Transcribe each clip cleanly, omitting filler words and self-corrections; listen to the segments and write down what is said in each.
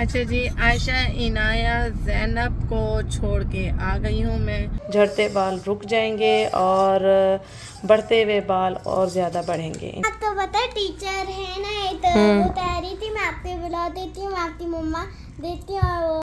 अच्छा जी, आयशा इनाया ज़ैनब को छोड़ के आ गई हूँ मैं। झड़ते बाल रुक जाएंगे और बढ़ते हुए बाल और ज़्यादा बढ़ेंगे। तो पता टीचर है ना, एक वो कह रही थी मैं आपको बुला देती हूँ, मैं आपकी मम्मा देती हूँ और वो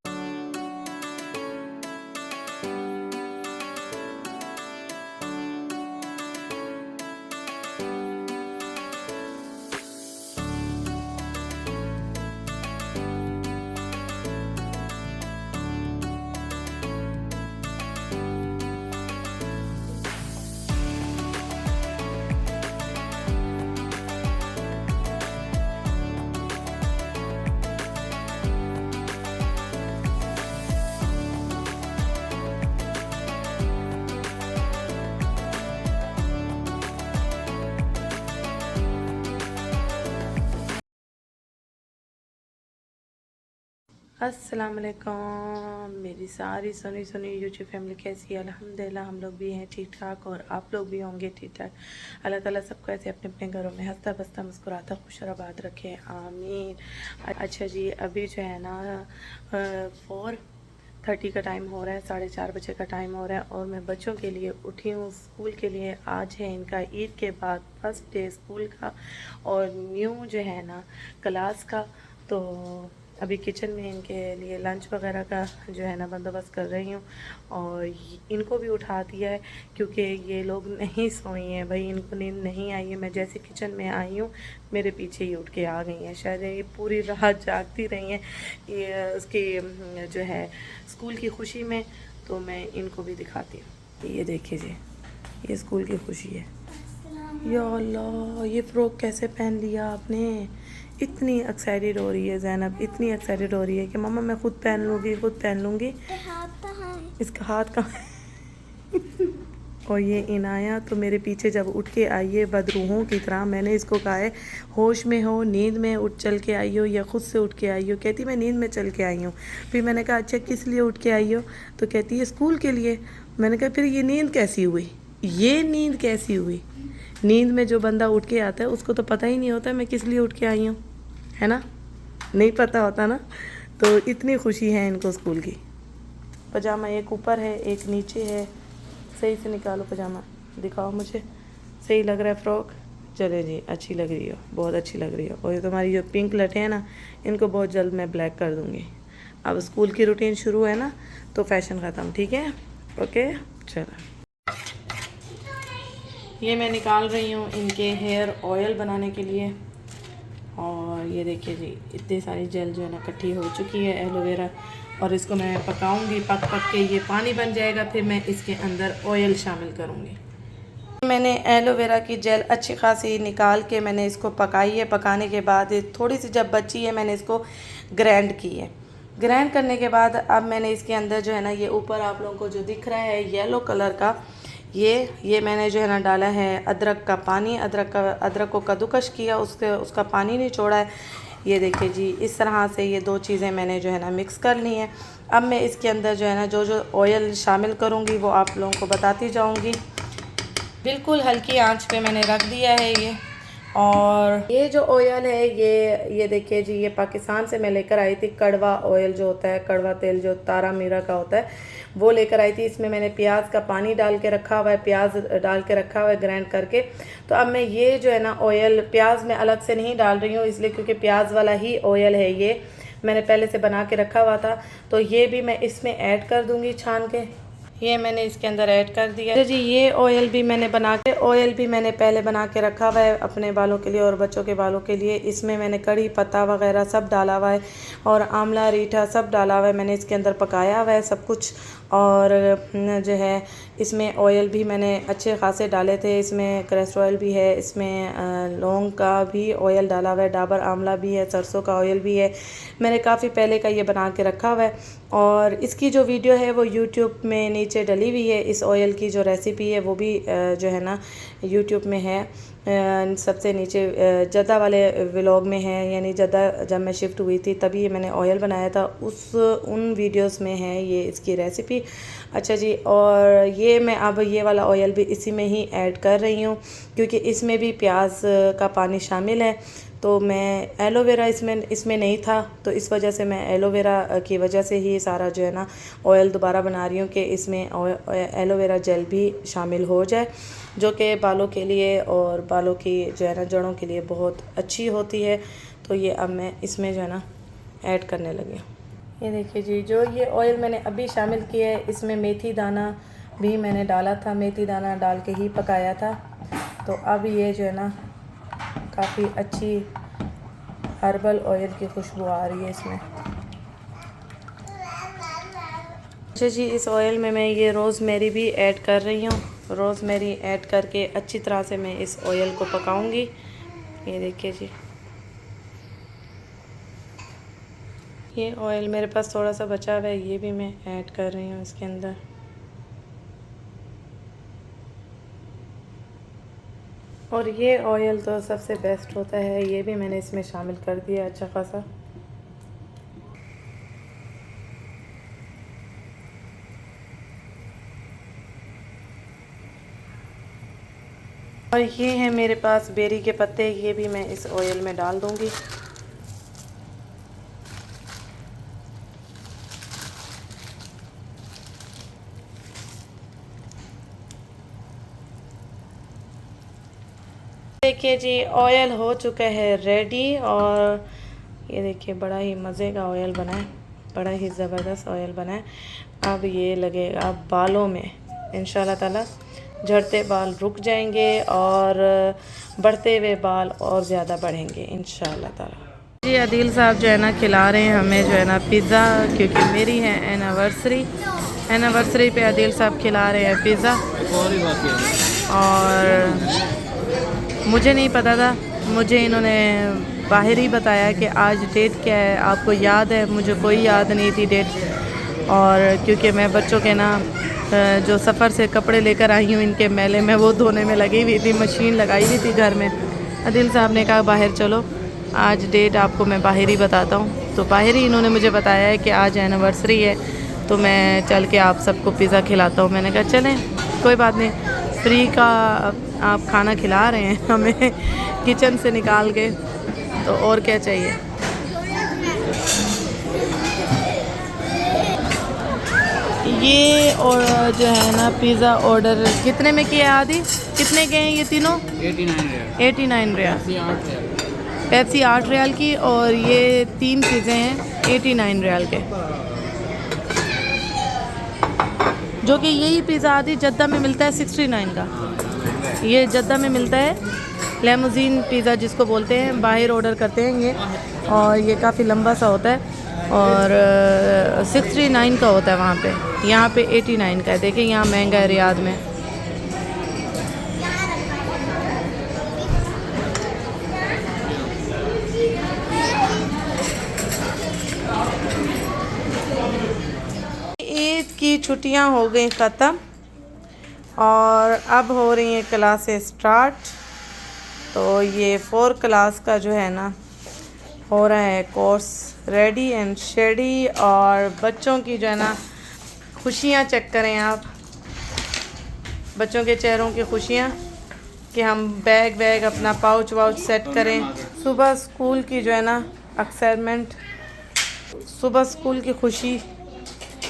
अस्सलाम वालेकुम मेरी सारी सुनी सुनी यूट्यूब फैमिली कैसी है। अल्हम्दुलिल्लाह हम लोग भी हैं ठीक ठाक और आप लोग भी होंगे ठीक ठाक। अल्लाह ताला सबको ऐसे अपने अपने घरों में हंसता बसता मुस्कुराता खुश और आबाद रखे, आमीन। अच्छा जी, अभी जो है ना 4:30 का टाइम हो रहा है, 4:30 बजे का टाइम हो रहा है और मैं बच्चों के लिए उठी हूँ स्कूल के लिए। आज है इनका ईद के बाद फर्स्ट डे स्कूल का और न्यू जो है ना क्लास का। तो अभी किचन में इनके लिए लंच वगैरह का जो है ना बंदोबस्त कर रही हूँ और इनको भी उठा दिया है क्योंकि ये लोग नहीं सोई हैं भाई, इनको नींद नहीं आई है। मैं जैसे किचन में आई हूँ मेरे पीछे ही उठ के आ गई हैं, शायद ये पूरी रात जागती रही हैं ये उसकी जो है स्कूल की खुशी में। तो मैं इनको भी दिखाती हूँ, ये देखिए जी, ये स्कूल की खुशी है। या अल्लाह, ये फ्रॉक कैसे पहन लिया आपने? इतनी एक्साइटेड हो रही है ज़ैनब, इतनी एक्साइटेड हो रही है कि मम्मा मैं खुद पहन लूँगी, खुद पहन लूँगी। हाथ कहाँ है? इसका हाथ कहाँ है? और ये इनाया तो मेरे पीछे जब उठ के आई है बदरूहों की तरह, मैंने इसको कहा है होश में हो, नींद में उठ चल के आई हो या खुद से उठ के आई हो? कहती मैं नींद में चल के आई हूँ। फिर मैंने कहा अच्छा किस लिए उठ के आई हो? तो कहती है स्कूल के लिए। मैंने कहा फिर ये नींद कैसी हुई, ये नींद कैसी हुई? नींद में जो बंदा उठ के आता है उसको तो पता ही नहीं होता मैं किस लिए उठ के आई हूँ, है ना? नहीं पता होता ना। तो इतनी खुशी है इनको स्कूल की। पजामा एक ऊपर है एक नीचे है, सही से निकालो पजामा, दिखाओ मुझे सही लग रहा है फ्रॉक? चले जी, अच्छी लग रही हो, बहुत अच्छी लग रही हो। और ये तुम्हारी जो पिंक लटे हैं ना, इनको बहुत जल्द मैं ब्लैक कर दूँगी। अब स्कूल की रूटीन शुरू है ना तो फैशन ख़त्म, ठीक है? ओके चलो, ये मैं निकाल रही हूँ इनके हेयर ऑयल बनाने के लिए। और ये देखिए जी, इतनी सारी जेल जो है ना इकट्ठी हो चुकी है एलोवेरा, और इसको मैं पकाऊंगी, पक पक के ये पानी बन जाएगा, फिर मैं इसके अंदर ऑयल शामिल करूँगी। मैंने एलोवेरा की जेल अच्छी खासी निकाल के मैंने इसको पकाई है। पकाने के बाद थोड़ी सी जब बची है मैंने इसको ग्राइंड की है। ग्राइंड करने के बाद अब मैंने इसके अंदर जो है ना, ये ऊपर आप लोगों को जो दिख रहा है येलो कलर का, ये मैंने जो है ना डाला है अदरक का पानी। अदरक को कद्दूकश किया, उसका पानी निचोड़ा है। ये देखिए जी, इस तरह से ये दो चीज़ें मैंने जो है ना मिक्स कर ली हैं। अब मैं इसके अंदर जो है ना जो जो ऑयल शामिल करूँगी वो आप लोगों को बताती जाऊँगी। बिल्कुल हल्की आंच पे मैंने रख दिया है ये। और ये जो ऑयल है ये देखिए जी, ये पाकिस्तान से मैं लेकर आई थी। कड़वा ऑयल जो होता है, कड़वा तेल जो तारा मीरा का होता है, वो लेकर आई थी। इसमें मैंने प्याज का पानी डाल के रखा हुआ है, प्याज डाल के रखा हुआ है ग्राइंड करके। तो अब मैं ये जो है ना ऑयल, प्याज मैं अलग से नहीं डाल रही हूँ इसलिए क्योंकि प्याज वाला ही ऑयल है, ये मैंने पहले से बना के रखा हुआ था। तो ये भी मैं इसमें ऐड कर दूँगी छान के। ये मैंने इसके अंदर ऐड कर दिया है जी। ये ऑयल भी मैंने पहले बना के रखा हुआ है अपने बालों के लिए और बच्चों के बालों के लिए। इसमें मैंने कड़ी पत्ता वगैरह सब डाला हुआ है और आंवला रीठा सब डाला हुआ है, मैंने इसके अंदर पकाया हुआ है सब कुछ। और जो है इसमें ऑयल भी मैंने अच्छे खासे डाले थे, इसमें कैस्टर ऑयल भी है, इसमें लौंग का भी ऑयल डाला हुआ है, डाबर आंवला भी है, सरसों का ऑयल भी है। मैंने काफ़ी पहले का ये बना के रखा हुआ है और इसकी जो वीडियो है वो यूट्यूब में नीचे डली हुई है। इस ऑयल की जो रेसिपी है वो भी जो है ना यूट्यूब में है, सबसे नीचे जद्दा वाले व्लॉग में है, यानी जद्दा जब मैं शिफ्ट हुई थी तभी ये मैंने ऑयल बनाया था, उन वीडियोस में है ये इसकी रेसिपी। अच्छा जी, और ये मैं अब ये वाला ऑयल भी इसी में ही ऐड कर रही हूँ क्योंकि इसमें भी प्याज का पानी शामिल है। तो मैं एलोवेरा इसमें नहीं था, तो इस वजह से मैं एलोवेरा की वजह से ही सारा जो है ना ऑयल दोबारा बना रही हूँ कि इसमें एलोवेरा जेल भी शामिल हो जाए, जो कि बालों के लिए और बालों की जो है ना जड़ों के लिए बहुत अच्छी होती है। तो ये अब मैं इसमें जो है ना ऐड करने लगी हूँ। ये देखिए जी, जो ये ऑयल मैंने अभी शामिल किया है, इसमें मेथी दाना भी मैंने डाला था, मेथी दाना डाल के ही पकाया था। तो अब ये जो है ना काफ़ी अच्छी हर्बल ऑयल की खुशबू आ रही है इसमें। अच्छा जी, इस ऑयल में मैं ये रोज़मेरी भी ऐड कर रही हूँ। रोज़मेरी ऐड करके अच्छी तरह से मैं इस ऑयल को पकाऊंगी। ये देखिए जी, ये ऑयल मेरे पास थोड़ा सा बचा हुआ है, ये भी मैं ऐड कर रही हूँ इसके अंदर। और ये ऑयल तो सबसे बेस्ट होता है, ये भी मैंने इसमें शामिल कर दिया अच्छा खासा। और ये है मेरे पास बेरी के पत्ते, ये भी मैं इस ऑयल में डाल दूंगी। देखिए जी, ऑयल हो चुका है रेडी। और ये देखिए बड़ा ही मज़े का ऑयल बना है, बड़ा ही ज़बरदस्त ऑयल बना है। अब ये लगेगा बालों में, इंशाल्लाह ताला झड़ते बाल रुक जाएंगे और बढ़ते हुए बाल और ज़्यादा बढ़ेंगे इंशाल्लाह ताला। जी, आदिल साहब जो है ना खिला रहे हैं हमें जो है ना पिज़्ज़ा, क्योंकि मेरी है एनिवर्सरी पे आदिल साहब खिला रहे हैं पिज़्ज़ा। और मुझे नहीं पता था, मुझे इन्होंने बाहर ही बताया कि आज डेट क्या है, आपको याद है? मुझे कोई याद नहीं थी डेट। और क्योंकि मैं बच्चों के ना जो सफ़र से कपड़े लेकर आई हूँ इनके मेले में, वो धोने में लगी हुई थी, मशीन लगाई हुई थी घर में। आदिल साहब ने कहा बाहर चलो, आज डेट आपको मैं बाहर ही बताता हूँ। तो बाहर ही इन्होंने मुझे बताया है कि आज एनिवर्सरी है, तो मैं चल के आप सबको पिज़्ज़ा खिलाता हूँ। मैंने कहा चलें, कोई बात नहीं, फ्री का आप खाना खिला रहे हैं हमें किचन से निकाल के, तो और क्या चाहिए। ये और जो है ना पिज़्ज़ा ऑर्डर कितने में किया आदि? कितने के हैं ये तीनों? 89 रियाल। पेप्सी 8 रियाल की, और ये 3 चीज़ें हैं 89 रियाल के। जो कि यही पिज़्ज़ा आदि जद्दा में मिलता है 69 का। ये जद्दा में मिलता है, लेमोजीन पिज़्ज़ा जिसको बोलते हैं, बाहर ऑर्डर करते हैं ये। और ये काफ़ी लंबा सा होता है और 69 का होता है वहाँ पे। यहाँ पे 89 का है। देखिए यहाँ महंगा है रियाद में। ईद की छुट्टियाँ हो गई ख़त्म और अब हो रही हैं क्लासेस स्टार्ट। तो ये 4 क्लास का जो है ना हो रहा है कोर्स रेडी एंड शेडी। और बच्चों की जो है ना खुशियाँ चेक करें आप, बच्चों के चेहरों की खुशियाँ कि हम बैग वैग अपना पाउच वाउच सेट करें। सुबह स्कूल की जो है ना एक्साइटमेंट, सुबह स्कूल की खुशी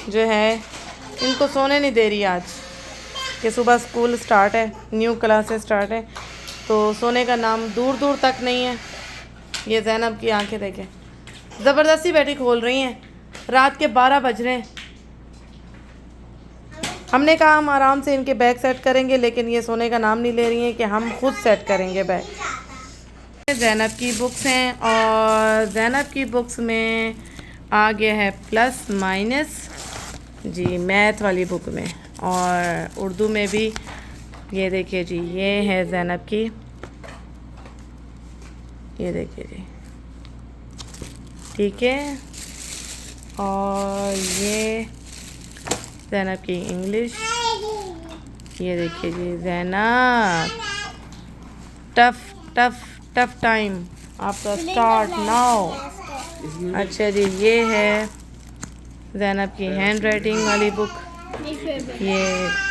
जो है इनको सोने नहीं दे रही आज कि सुबह स्कूल स्टार्ट है, न्यू क्लासेस स्टार्ट है, तो सोने का नाम दूर दूर तक नहीं है। ये ज़ैनब की आंखें देखें, ज़बरदस्ती बैठी खोल रही हैं, रात के 12 बज रहे हैं। हमने कहा हम आराम से इनके बैग सेट करेंगे, लेकिन ये सोने का नाम नहीं ले रही हैं कि हम खुद सेट करेंगे बैग। ज़ैनब की बुक्स हैं और ज़ैनब की बुक्स में आ गया है प्लस माइनस जी, मैथ वाली बुक में, और उर्दू में भी। ये देखिए जी, ये है ज़ैनब की, ये देखिए जी, ठीक है। और ये ज़ैनब की इंग्लिश, ये देखिए जी Zainab tough tough tough time आपका स्टार्ट नाउ। अच्छा जी, ये है ज़ैनब की हैंड राइटिंग वाली बुक, ये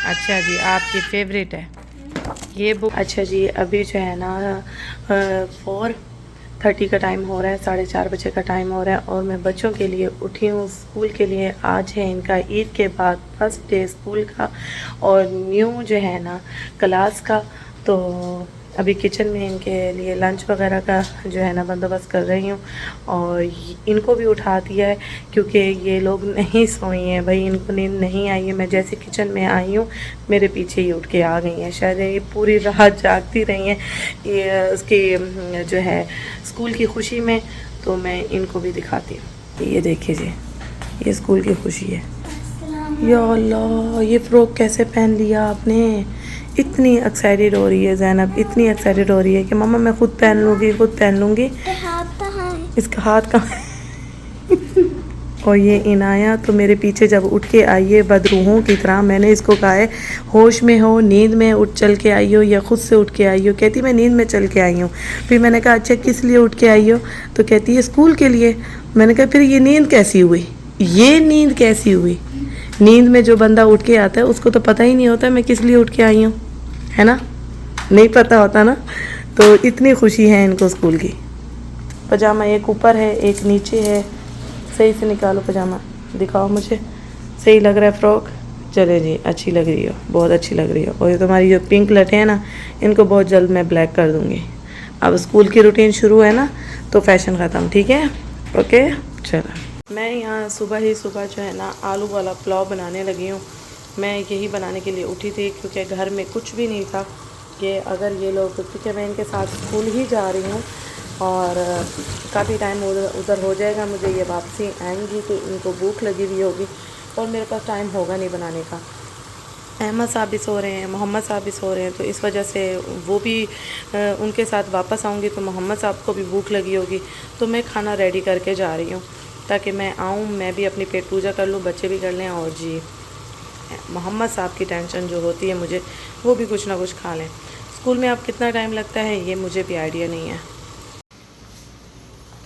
अच्छा जी आपकी फेवरेट है ये बुक। अच्छा जी, अभी जो है ना 4 4:30 का टाइम हो रहा है, 4:30 बजे का टाइम हो रहा है और मैं बच्चों के लिए उठी हूँ स्कूल के लिए। आज है इनका ईद के बाद फर्स्ट डे स्कूल का और न्यू जो है ना क्लास का। तो अभी किचन में इनके लिए लंच वगैरह का जो है ना बंदोबस्त कर रही हूँ और इनको भी उठा दिया है क्योंकि ये लोग नहीं सोई हैं भाई, इनको नींद नहीं आई है। मैं जैसे किचन में आई हूँ मेरे पीछे ही उठ के आ गई हैं, शायद ये पूरी रात जागती रही हैं ये उसकी जो है स्कूल की खुशी में। तो मैं इनको भी दिखाती हूँ, ये देखिए जी, ये स्कूल की खुशी है। या अल्लाह, ये फ्रॉक कैसे पहन लिया आपने? इतनी एक्साइटेड हो रही है ज़ैनब, इतनी एक्साइटेड हो रही है कि मम्मा मैं खुद पहन लूँगी, खुद पहन लूँगी। इसका हाथ कहाँ है? और ये इनाया तो मेरे पीछे जब उठ के आई है बदरूहों की तरह, मैंने इसको कहा है होश में हो, नींद में उठ चल के आई हो या खुद से उठ के आई हो? कहती मैं नींद में चल के आई हूँ। फिर मैंने कहा अच्छा किस लिए उठ के आई हो? तो कहती है स्कूल के लिए। मैंने कहा फिर ये नींद कैसी हुई? ये नींद कैसी हुई? नींद में जो बंदा उठ के आता है उसको तो पता ही नहीं होता मैं किस लिए उठ के आई हूँ, है ना? नहीं पता होता ना। तो इतनी खुशी है इनको स्कूल की। पजामा एक ऊपर है एक नीचे है, सही से निकालो पजामा, दिखाओ मुझे, सही लग रहा है फ्रॉक? चले जी, अच्छी लग रही हो, बहुत अच्छी लग रही हो। और ये तुम्हारी जो पिंक लटे हैं ना, इनको बहुत जल्द मैं ब्लैक कर दूँगी। अब स्कूल की रूटीन शुरू है ना तो फैशन ख़त्म, ठीक है? ओके चलो। मैं यहाँ सुबह ही सुबह जो है ना आलू वाला पुलाव बनाने लगी हूँ। मैं यही बनाने के लिए उठी थी क्योंकि घर में कुछ भी नहीं था कि अगर ये लोग, क्योंकि मैं इनके साथ स्कूल ही जा रही हूँ और काफ़ी टाइम उधर हो जाएगा मुझे, ये वापसी आएंगी तो इनको भूख लगी हुई होगी और मेरे पास टाइम होगा नहीं बनाने का। अहमद साहब भी सो रहे हैं, मोहम्मद साहब भी सो रहे हैं, तो इस वजह से वो भी उनके साथ वापस आऊँगी तो मोहम्मद साहब को भी भूख लगी होगी। तो मैं खाना रेडी करके जा रही हूँ ताकि मैं आऊँ, मैं भी अपनी पेट पूजा कर लूँ, बच्चे भी कर लें और जी मोहम्मद साहब की टेंशन जो होती है मुझे, वो भी कुछ ना कुछ खा लें। स्कूल में अब कितना टाइम लगता है ये मुझे भी आइडिया नहीं है।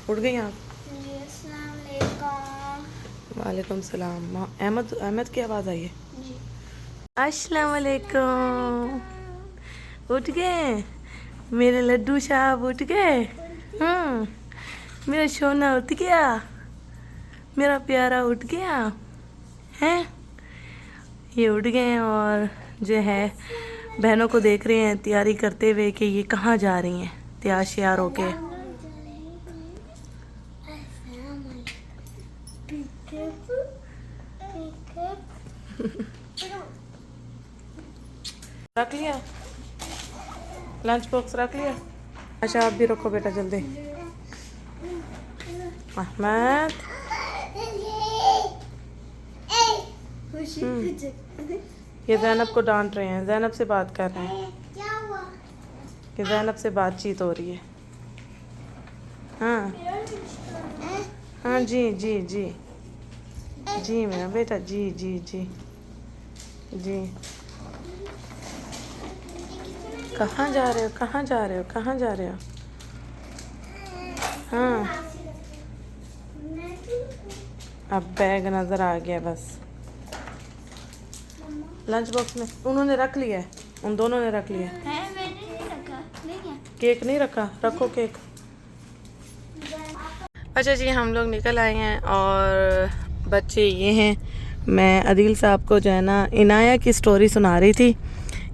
उठ गई आप? वालेकुम सलाम। अहमद की आवाज़ आई है? अस्सलाम वालेकुम। उठ गए मेरे लड्डू साहब, उठ गए? मेरा सोना उठ गया, मेरा प्यारा उठ गया है। ये उठ गए और जो है बहनों को देख रहे हैं तैयारी करते हुए कि ये कहाँ जा रही हैं तैयार श्यार होके। रख लिया लंच बॉक्स, रख लिया? अच्छा आप भी रखो बेटा जल्दी। अहमद ये ज़ैनब को डांट रहे हैं, ज़ैनब से बात कर रहे हैं कि ज़ैनब से बातचीत हो रही है। हाँ हाँ जी जी जी जी मेरा बेटा, जी जी जी जी। कहाँ जा रहे हो, कहाँ जा रहे हो, कहाँ जा रहे हो? हाँ अब बैग नज़र आ गया बस। लंच बॉक्स में उन्होंने रख लिया है, उन दोनों ने रख लिया है। मैंने नहीं रखा, नहीं है। केक नहीं रखा, रखो केक। अच्छा जी हम लोग निकल आए हैं और बच्चे ये हैं। मैं अदील साहब को जो है ना इनाया की स्टोरी सुना रही थी,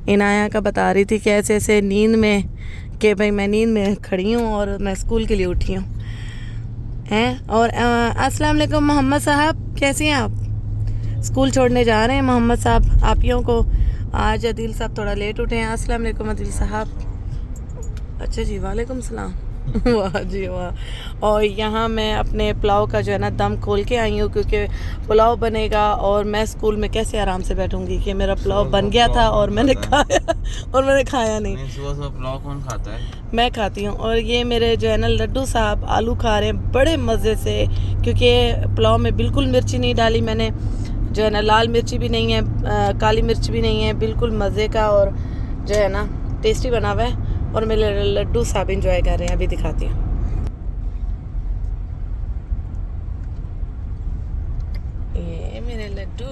इनाया का बता रही थी कि ऐसे ऐसे नींद में कि भाई मैं नींद में खड़ी हूँ और मैं स्कूल के लिए उठी हूँ हैं। और अस्सलाम वालेकुम मोहम्मद साहब, कैसे हैं आप? स्कूल छोड़ने जा रहे हैं मोहम्मद साहब आपियों को। आज अदील साहब थोड़ा लेट उठे हैं। अस्सलाम वालेकुम अदील साहब। अच्छा जी वालेकुम सलाम। वाह जी वाह। और यहाँ मैं अपने पुलाव का जो है ना दम खोल के आई हूँ क्योंकि पुलाव बनेगा और मैं स्कूल में कैसे आराम से बैठूंगी कि मेरा पुलाव बन गया था और मैंने खाया नहीं। सुबह सुबह पुलाव कौन खाता है? मैं खाती हूँ। और ये मेरे जो है ना लड्डू साहब आलू खा रहे हैं बड़े मज़े से क्योंकि पुलाव में बिल्कुल मिर्ची नहीं डाली मैंने, जो है ना लाल मिर्ची भी नहीं है, काली मिर्च भी नहीं है, बिल्कुल मज़े का और जो है ना टेस्टी बना हुआ है। और मेरे लड्डू साहब इंजॉय कर रहे हैं, अभी दिखाती हूँ। ये मेरे लड्डू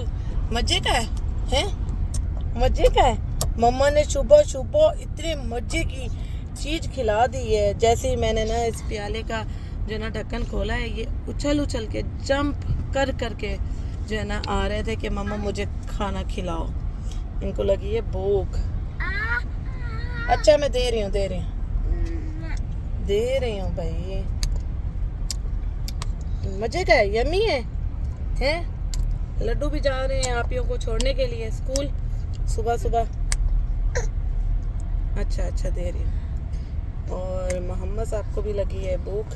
मज़े का है, मज़े का है। मम्मा ने सुबह सुबह इतने मज़े की चीज़ खिला दी है। जैसे ही मैंने ना इस प्याले का जो है ना ढक्कन खोला है, ये उछल उछल के जंप कर करके जो है ना आ रहे थे कि मम्मा मुझे खाना खिलाओ। इनको लगी है भूख। अच्छा मैं दे रही हूँ भाई। मजे का है, यम्मी है, हैं? लड्डू भी जा रहे हैं आपियों को छोड़ने के लिए स्कूल सुबह सुबह। अच्छा दे रही हूँ। और मोहम्मद साहब को भी लगी है भूख।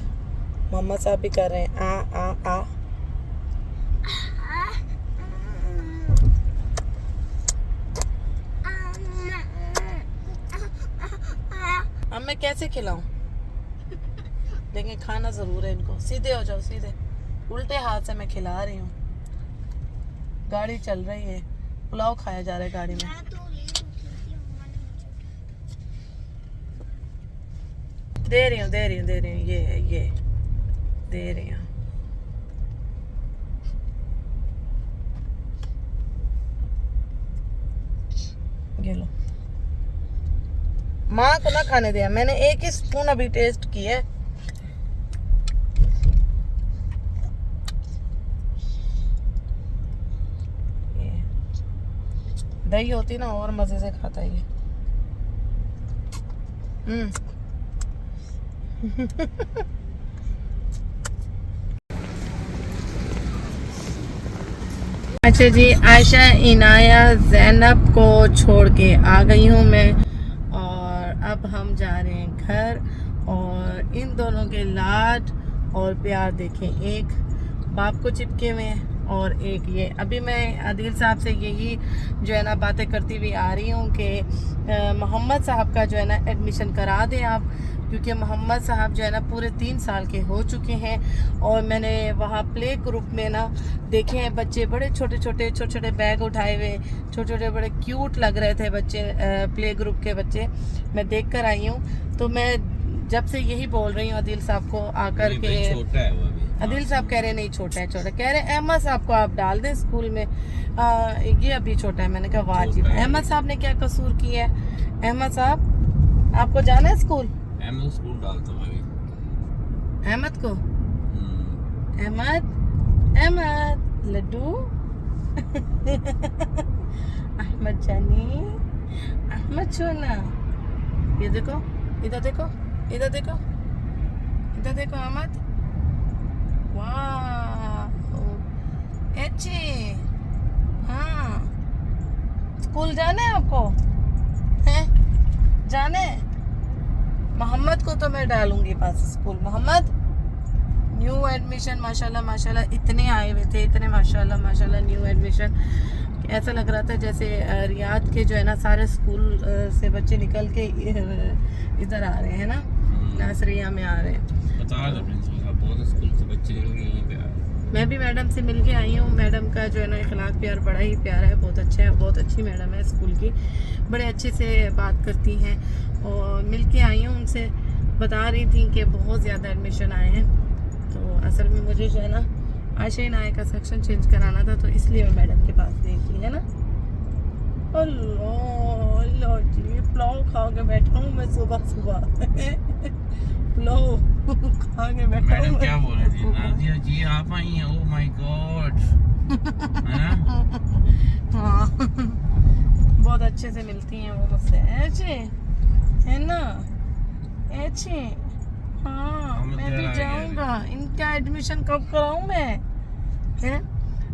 मोहम्मद साहब भी कर रहे हैं आ। अब मैं कैसे खिलाऊं? लेकिन खाना जरूर है इनको। सीधे हो जाओ, सीधे। उल्टे हाथ से मैं खिला रही हूँ। गाड़ी चल रही है, पुलाव खाया जा रहा है गाड़ी में। दे रही हूँ ये दे रही हूँ। ये लो। माँ को ना खाने दिया मैंने, एक ही स्पून अभी टेस्ट की है। दही होती ना और मजे से खाता है ये। अच्छा जी, आयशा इनाया ज़ैनब को छोड़ के आ गई हूँ मैं, और अब हम जा रहे हैं घर। और इन दोनों के लाड और प्यार देखें, एक बाप को चिपके हुए हैं और एक ये। अभी मैं आदिल साहब से यही जो है ना बातें करती हुई आ रही हूँ कि मोहम्मद साहब का जो है ना एडमिशन करा दें आप, क्योंकि मोहम्मद साहब जो है ना पूरे 3 साल के हो चुके हैं। और मैंने वहाँ प्ले ग्रुप में ना देखे हैं बच्चे, बड़े छोटे छोटे बैग उठाए हुए, छोटे बड़े क्यूट लग रहे थे बच्चे, प्ले ग्रुप के बच्चे मैं देख कर आई हूँ। तो मैं जब से यही बोल रही हूँ आदिल साहब को आकर के, छोटा है वो अभी। आदिल साहब कह रहे नहीं छोटा है, कह रहे अहमद साहब को आप डाल दें स्कूल में, ये अभी छोटा है। मैंने कहा वाजिब, अहमद साहब ने क्या कसूर किया है? अहमद साहब आपको जाना है स्कूल? अहमद स्कूल डालता हूँ अभी। अहमद को अहमद लड्डू अहमद जानी, अहमद सोना, ये देखो, इधर देखो अहमद, वाह अच्छे। हाँ स्कूल जाना है आपको, हैं? जाना है? मोहम्मद को तो मैं डालूंगी बस स्कूल। मोहम्मद न्यू एडमिशन माशाल्लाह इतने आए हुए थे, इतने माशाल्लाह न्यू एडमिशन। ऐसा लग रहा था जैसे रियाद के जो है ना सारे स्कूल से बच्चे निकल के इधर आ रहे हैं ना, नासरिया में आ रहे हैं। बहुत स्कूल से बच्चे यहीं पे आ रहे हैं। मैं भी मैडम से मिल के आई हूँ। मैडम का जो है ना इखलाक प्यार बड़ा ही प्यारा है, बहुत अच्छा है, बहुत अच्छी मैडम है स्कूल की, बड़े अच्छे से बात करती हैं। और मिल के आई हूँ उनसे, बता रही थी कि बहुत ज़्यादा एडमिशन आए हैं। तो असल में मुझे जो है ना आयशा इनाया का सेक्शन चेंज कराना था, तो इसलिए मैं मैडम के पास गई थी, है ना। अल्लाह जी, पुलाव खा के बैठा हूँ मैं सुबह पुलाव खा के बैठा हूँ। मैडम क्या बोल रही थी? नाजिया जी आप आई हैं? Oh my God. हाँ बहुत अच्छे से मिलती हैं वो मुझसे, ऐसे है ना, ऐसे। हाँ मैं भी जाऊंगा। इनका एडमिशन कब कराऊं मैं, है?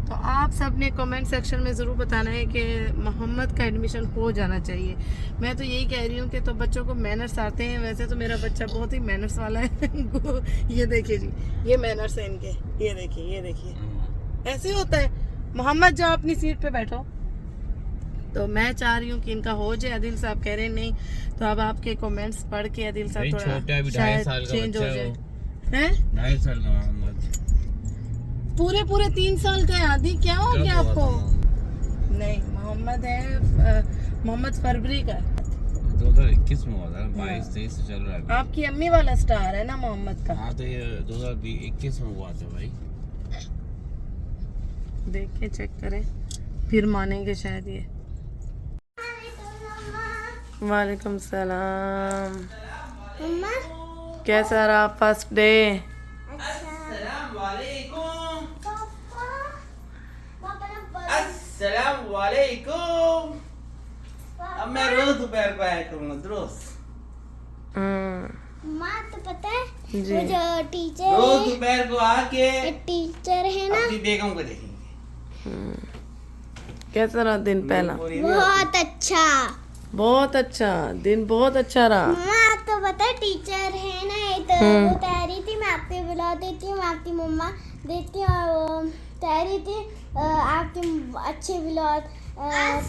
तो आप सब ने कमेंट सेक्शन में ज़रूर बताना है कि मोहम्मद का एडमिशन हो जाना चाहिए। मैं तो यही कह रही हूँ कि तो बच्चों को मैनर्स आते हैं। वैसे तो मेरा बच्चा बहुत ही मैनर्स वाला है। ये देखिए जी, ये मैनर्स है इनके, ये देखिए ऐसे होता है। मोहम्मद जाओ अपनी सीट पे बैठो। तो मैं चाह रही हूँ कि इनका हो जाए। आदिल साहब कह रहे नहीं, तो अब आपके कमेंट्स पढ़ के आदिल साहब थोड़ा शायद चेंज हो जाए। हैं? 2.5 साल का मोहम्मद, पूरे 3 साल का है। आदि क्या हो गया आपको? नहीं मोहम्मद है, मोहम्मद फरवरी का 2021 में हुआ था, 22-23 से चल रहा है। आपकी अम्मी वाला स्टार है ना मोहम्मद का। हाँ तो ये 2021 में हुआ था भाई। देख के चेक करें, फिर मानेंगे शायद ये। वालेकुम सलाम। मम्मा कैसा रहा फर्स्ट डे? अस्सलामुअलैकुम। अब मैं रोज दोपहर को आया करूँगा रोज। मम्मा तो पता है जी। वो जो टीचर रोज है, दोपहर को आके टीचर है ना, अपनी बेगम को देखेंगे। कैसा रहा दिन पहला? बहुत अच्छा। बहुत अच्छा दिन, बहुत अच्छा रहा। मम्मा तो पता है टीचर है ना, ये तो वो तैयार रही थी, मैं आपके बुला देती हूँ, मैं आपकी मम्मा देती हूँ, और वो तैयार रही थी आपके अच्छे ब्लॉग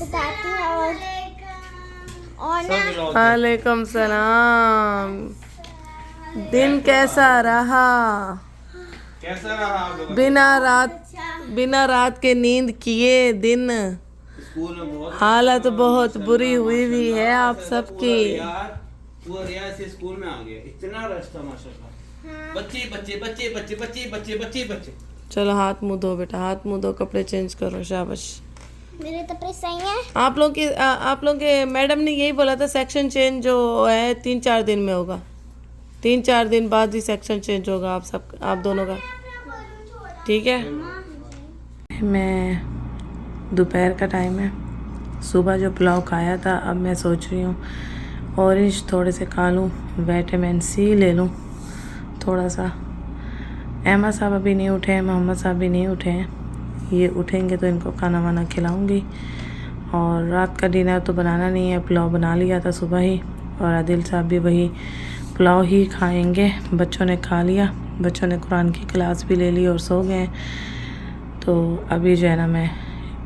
बताती हूँ। और ना वालेकुम सलाम। दिन कैसा रहा? कैसा रहा आप लोगों का? बिना रात के नींद किए दिन। स्कूल में बहुत हालत बहुत बुरी हुई हुई है आप सबकी। पूरा रियाज से स्कूल में आ गया, इतना रश था माशाल्लाह। बच्चे बच्चे बच्चे बच्चे बच्चे बच्चे बच्चे बच्चे। चलो हाथ मुंह धो बेटा, हाथ मुंह धो, कपड़े चेंज करो, शाबाश। मेरे कपड़े सही हैं। आप लोग के मैडम ने यही बोला था सेक्शन चेंज जो है 3-4 दिन में होगा। 3-4 दिन बाद ही सेक्शन चेंज होगा आप दोनों का, ठीक है। मैं दोपहर का टाइम है, सुबह जो पुलाव खाया था, अब मैं सोच रही हूँ ऑरेंज थोड़े से खा लूँ, विटामिन सी ले लूँ थोड़ा सा। अहमद साहब अभी नहीं उठे हैं, मोहम्मद साहब भी नहीं उठे हैं, ये उठेंगे तो इनको खाना वाना खिलाऊंगी। और रात का डिनर तो बनाना नहीं है, पुलाव बना लिया था सुबह ही, और आदिल साहब भी वही पुलाव ही खाएंगे। बच्चों ने खा लिया, बच्चों ने कुरान की क्लास भी ले ली और सो गए। तो अभी जो है ना मैं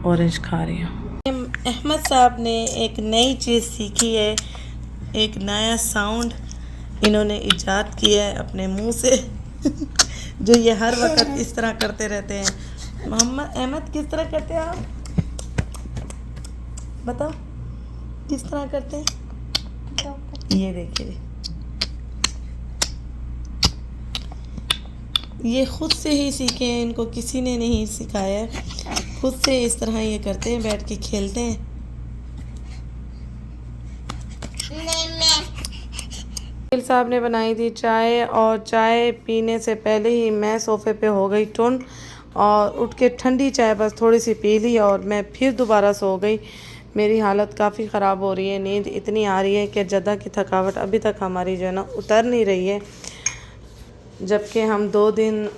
ऑरेंज खा रही हूँ। अहमद साहब ने एक नई चीज़ सीखी है, एक नया साउंड इन्होंने इजाद किया है अपने मुंह से जो ये हर वक्त इस तरह करते रहते हैं। मोहम्मद अहमद किस तरह करते हैं आप बताओ, किस तरह करते हैं? ये देखिए, ये खुद से ही सीखे हैं, इनको किसी ने नहीं सिखाया है, खुद से इस तरह ये करते हैं, बैठ के खेलते हैं। आदिल साहब ने बनाई थी चाय, और चाय पीने से पहले ही मैं सोफ़े पे हो गई टुन, और उठ के ठंडी चाय बस थोड़ी सी पी ली और मैं फिर दोबारा सो गई। मेरी हालत काफ़ी ख़राब हो रही है, नींद इतनी आ रही है कि जद्दा की थकावट अभी तक हमारी जो है ना उतर नहीं रही है, जबकि हम 2 दिन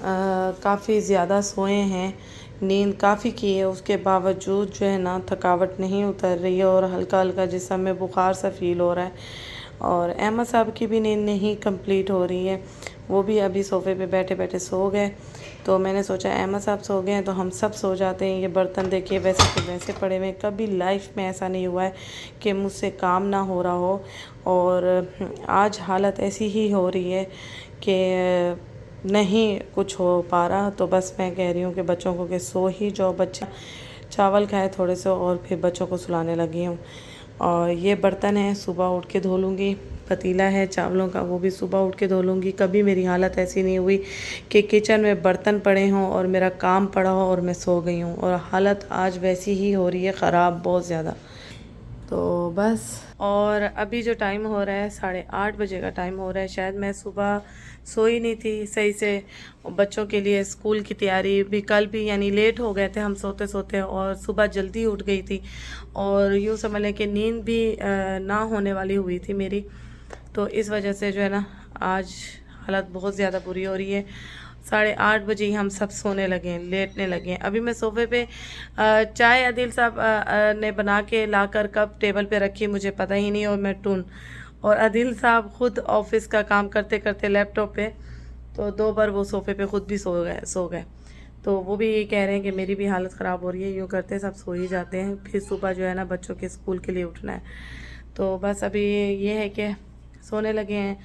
काफ़ी ज़्यादा सोए हैं, नींद काफ़ी की है, उसके बावजूद जो है ना थकावट नहीं उतर रही है और हल्का हल्का जिस्म में बुखार सा फ़ील हो रहा है। और अहमद साहब की भी नींद नहीं कंप्लीट हो रही है, वो भी अभी सोफ़े पे बैठे बैठे सो गए। तो मैंने सोचा अहमद साहब सो गए हैं तो हम सब सो जाते हैं। ये बर्तन देखिए वैसे के वैसे पड़े हुए, कभी लाइफ में ऐसा नहीं हुआ है कि मुझसे काम ना हो रहा हो, और आज हालत ऐसी ही हो रही है कि नहीं कुछ हो पा रहा। तो बस मैं कह रही हूँ कि बच्चों को कि सो ही जाओ, बच्चे चावल खाए थोड़े से और फिर बच्चों को सुलाने लगी हूँ। और ये बर्तन है सुबह उठ के धो लूँगी, पतीला है चावलों का वो भी सुबह उठ के धो लूँगी। कभी मेरी हालत ऐसी नहीं हुई कि किचन में बर्तन पड़े हों और मेरा काम पड़ा हो और मैं सो गई हूँ, और हालत आज वैसी ही हो रही है ख़राब बहुत ज़्यादा। तो बस, और अभी जो टाइम हो रहा है 8:30 बजे का टाइम हो रहा है। शायद मैं सुबह सोई नहीं थी सही से, बच्चों के लिए स्कूल की तैयारी भी कल भी यानी लेट हो गए थे हम सोते सोते, और सुबह जल्दी उठ गई थी, और यूँ समझ लें कि नींद भी ना होने वाली हुई थी मेरी। तो इस वजह से जो है ना आज हालत बहुत ज़्यादा बुरी हो रही है। 8:30 बजे ही हम सब सोने लगे हैं, लेटने लगे हैं। अभी मैं सोफ़े पे चाय आदिल साहब ने बना के लाकर कप टेबल पे रखी, मुझे पता ही नहीं, और मैं टून और आदिल साहब खुद ऑफिस का काम करते करते लैपटॉप पे, तो 2 बार वो सोफ़े पे खुद भी सो गए। तो वो भी ये कह रहे हैं कि मेरी भी हालत ख़राब हो रही है। यूँ करते सब सो ही जाते हैं, फिर सुबह जो है ना बच्चों के स्कूल के लिए उठना है। तो बस अभी ये है कि सोने लगे हैं।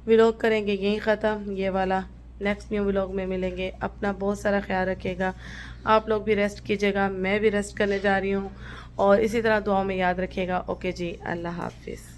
व्लॉग करेंगे यहीं ख़त्म, ये वाला। नेक्स्ट न्यू व्लॉग में मिलेंगे। अपना बहुत सारा ख्याल रखिएगा, आप लोग भी रेस्ट कीजिएगा, मैं भी रेस्ट करने जा रही हूँ, और इसी तरह दुआओं में याद रखिएगा। ओके जी, अल्लाह हाफिज़।